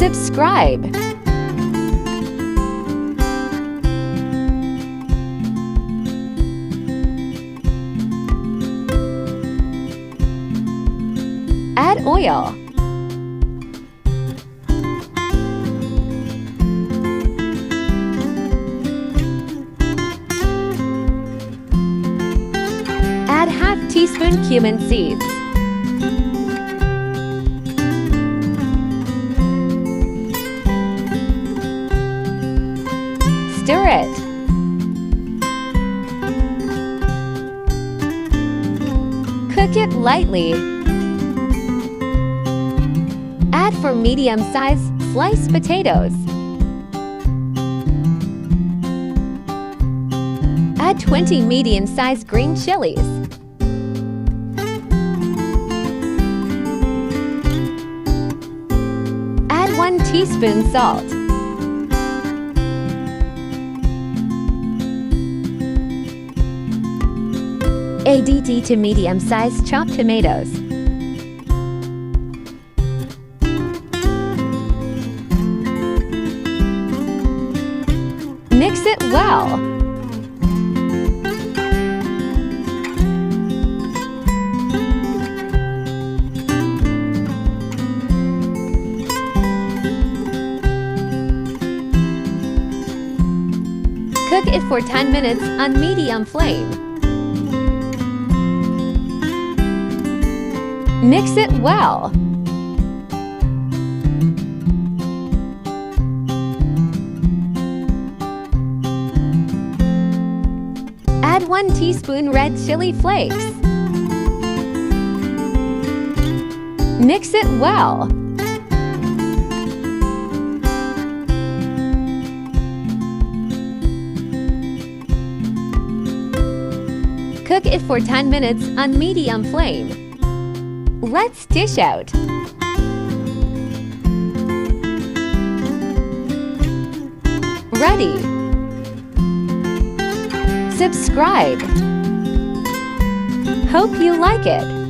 Subscribe. Add oil. Add half teaspoon cumin seeds. Stir it. Cook it lightly. Add 4 medium-sized sliced potatoes. Add 20 medium-sized green chilies. Add 1 teaspoon salt. Add to medium-sized chopped tomatoes. Mix it well. Cook it for 10 minutes on medium flame. Mix it well. Add 1 teaspoon red chili flakes. Mix it well. Cook it for 10 minutes on medium flame. Let's dish out. Ready. Subscribe. Hope you like it.